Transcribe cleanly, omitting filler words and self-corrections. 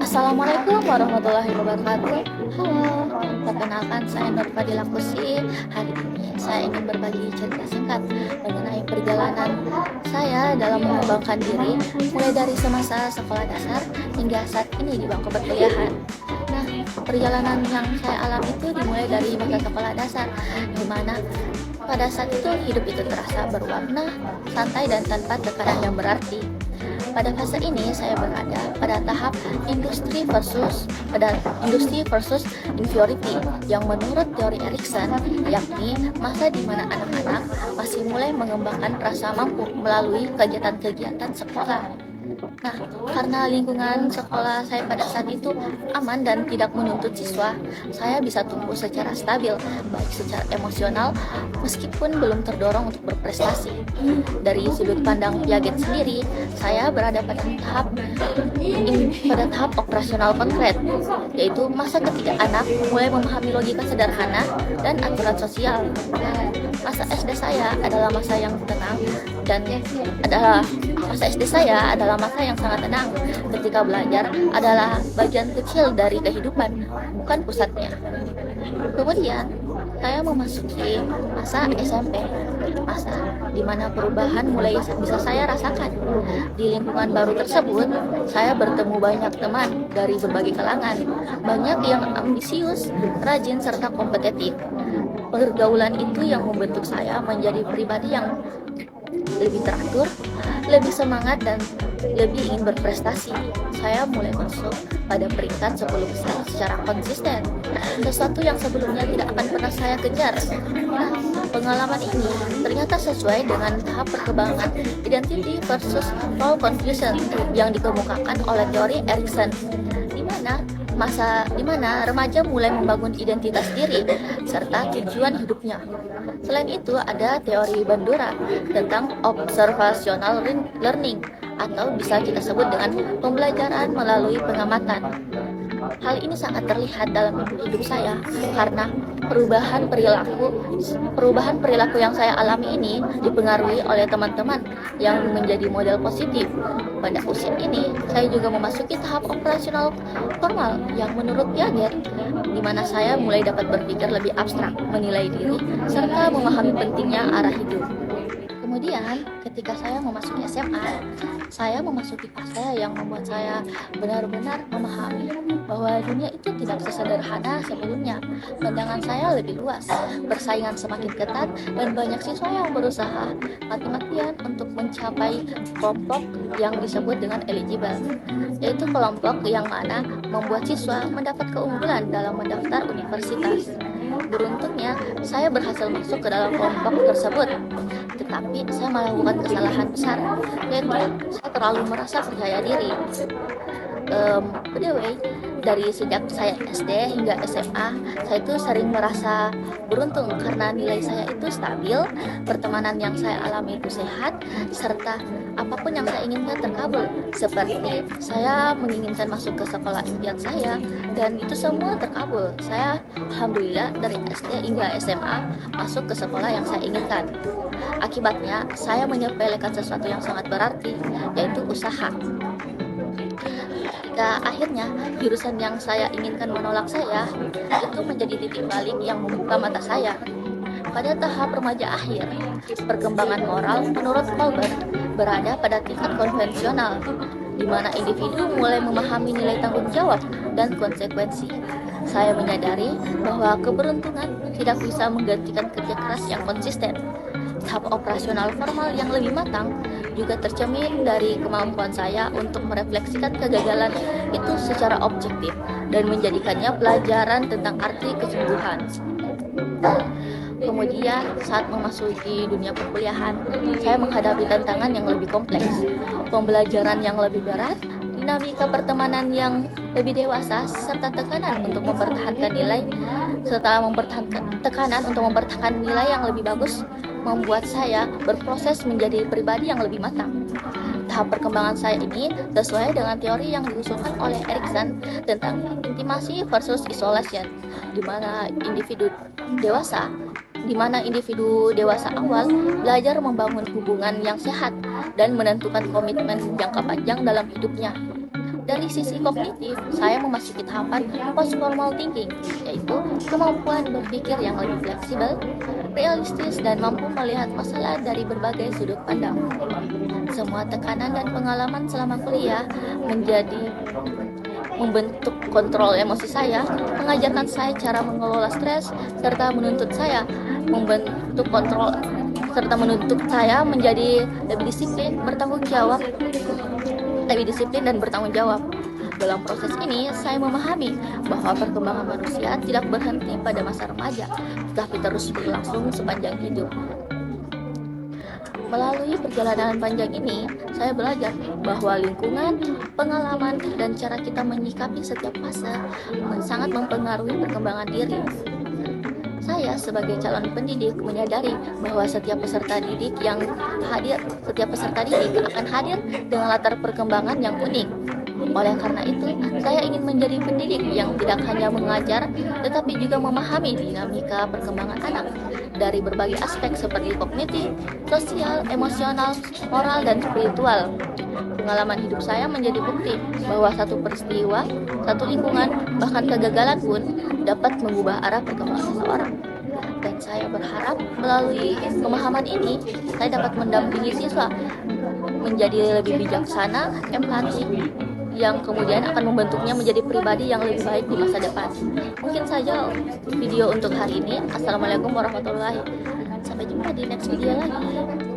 Assalamualaikum warahmatullahi wabarakatuh. Halo, perkenalkan saya Nur Fadila Kusi. Hari ini saya ingin berbagi cerita singkat mengenai perjalanan saya dalam mengembangkan diri mulai dari semasa sekolah dasar hingga saat ini di bangku perkuliahan. Nah, perjalanan yang saya alami itu dimulai dari masa sekolah dasar, di mana pada saat itu hidup itu terasa berwarna, santai dan tanpa tekanan yang berarti. Pada fase ini saya berada pada tahap industri versus inferiority yang menurut teori Erikson, yakni masa di mana anak-anak masih mulai mengembangkan rasa mampu melalui kegiatan-kegiatan sekolah. Nah, karena lingkungan sekolah saya pada saat itu aman dan tidak menuntut siswa, saya bisa tumbuh secara stabil, baik secara emosional, meskipun belum terdorong untuk berprestasi. Dari sudut pandang Piaget sendiri, saya berada pada tahap operasional konkret, yaitu masa ketika anak mulai memahami logika sederhana dan aturan sosial. Masa SD saya adalah masa yang tenang dan masa SD saya adalah masa yang sangat tenang. Ketika belajar adalah bagian kecil dari kehidupan, bukan pusatnya. Kemudian saya memasuki masa SMP, masa di mana perubahan mulai bisa saya rasakan. Di lingkungan baru tersebut, saya bertemu banyak teman dari berbagai kalangan, banyak yang ambisius, rajin, serta kompetitif. Pergaulan itu yang membentuk saya menjadi pribadi yang lebih teratur, lebih semangat, dan lebih ingin berprestasi. Saya mulai masuk pada peringkat 10 besar secara konsisten, sesuatu yang sebelumnya tidak akan pernah saya kejar. Nah, pengalaman ini ternyata sesuai dengan tahap perkembangan identity versus role confusion yang dikemukakan oleh teori Erikson, di mana remaja mulai membangun identitas diri serta tujuan hidupnya. Selain itu, ada teori Bandura tentang observational learning, atau bisa kita sebut dengan pembelajaran melalui pengamatan. Hal ini sangat terlihat dalam hidup saya karena perubahan perilaku yang saya alami ini dipengaruhi oleh teman-teman yang menjadi model positif. Pada usia ini, saya juga memasuki tahap operasional formal yang menurut Piaget, di mana saya mulai dapat berpikir lebih abstrak, menilai diri, serta memahami pentingnya arah hidup. Kemudian, ketika saya memasuki SMA, saya memasuki fase yang membuat saya benar-benar memahami bahwa dunia itu tidak sesederhana sebelumnya. Pandangan saya lebih luas, persaingan semakin ketat, dan banyak siswa yang berusaha mati-matian untuk mencapai kelompok yang disebut dengan eligible, yaitu kelompok yang mana membuat siswa mendapat keunggulan dalam mendaftar universitas. Beruntungnya, saya berhasil masuk ke dalam kelompok tersebut. Tetapi saya melakukan kesalahan besar, yaitu saya terlalu merasa percaya diri. By the way, dari sejak saya SD hingga SMA, saya itu sering merasa beruntung karena nilai saya itu stabil, pertemanan yang saya alami itu sehat, serta apapun yang saya inginkan terkabul. Seperti saya menginginkan masuk ke sekolah impian saya, dan itu semua terkabul. Saya alhamdulillah dari SD hingga SMA masuk ke sekolah yang saya inginkan. Akibatnya, saya menyepelekan sesuatu yang sangat berarti, yaitu usaha. Ketika akhirnya jurusan yang saya inginkan menolak saya, itu menjadi titik balik yang membuka mata saya. Pada tahap remaja akhir, perkembangan moral menurut Colbert berada pada tingkat konvensional, di mana individu mulai memahami nilai tanggung jawab dan konsekuensi. Saya menyadari bahwa keberuntungan tidak bisa menggantikan kerja keras yang konsisten. Tahap operasional formal yang lebih matang juga tercermin dari kemampuan saya untuk merefleksikan kegagalan itu secara objektif dan menjadikannya pelajaran tentang arti kesungguhan. Kemudian saat memasuki dunia perkuliahan, saya menghadapi tantangan yang lebih kompleks, pembelajaran yang lebih berat, dinamika pertemanan yang lebih dewasa, serta tekanan untuk mempertahankan nilai yang lebih bagus membuat saya berproses menjadi pribadi yang lebih matang. Tahap perkembangan saya ini sesuai dengan teori yang diusulkan oleh Erikson tentang intimasi versus isolation, di mana individu dewasa awal belajar membangun hubungan yang sehat dan menentukan komitmen jangka panjang dalam hidupnya. Dari sisi kognitif, saya memasuki tahapan post-formal thinking, yaitu kemampuan berpikir yang lebih fleksibel, realistis, dan mampu melihat masalah dari berbagai sudut pandang. Semua tekanan dan pengalaman selama kuliah membentuk kontrol emosi saya, mengajarkan saya cara mengelola stres, serta menuntut saya menjadi lebih disiplin dan bertanggung jawab. Dalam proses ini, saya memahami bahwa perkembangan manusia tidak berhenti pada masa remaja, tetapi terus berlangsung sepanjang hidup. Melalui perjalanan panjang ini, saya belajar bahwa lingkungan, pengalaman, dan cara kita menyikapi setiap fase sangat mempengaruhi perkembangan diri. Saya sebagai calon pendidik menyadari bahwa setiap peserta didik akan hadir dengan latar perkembangan yang unik. Oleh karena itu, saya ingin menjadi pendidik yang tidak hanya mengajar, tetapi juga memahami dinamika perkembangan anak dari berbagai aspek seperti kognitif, sosial, emosional, moral, dan spiritual. Pengalaman hidup saya menjadi bukti bahwa satu peristiwa, satu lingkungan, bahkan kegagalan pun dapat mengubah arah perkembangan seseorang. Dan saya berharap melalui pemahaman ini, saya dapat mendampingi siswa menjadi lebih bijaksana, empati, yang kemudian akan membentuknya menjadi pribadi yang lebih baik di masa depan. Mungkin saja video untuk hari ini. Assalamualaikum warahmatullahi wabarakatuh. Sampai jumpa di next video lagi.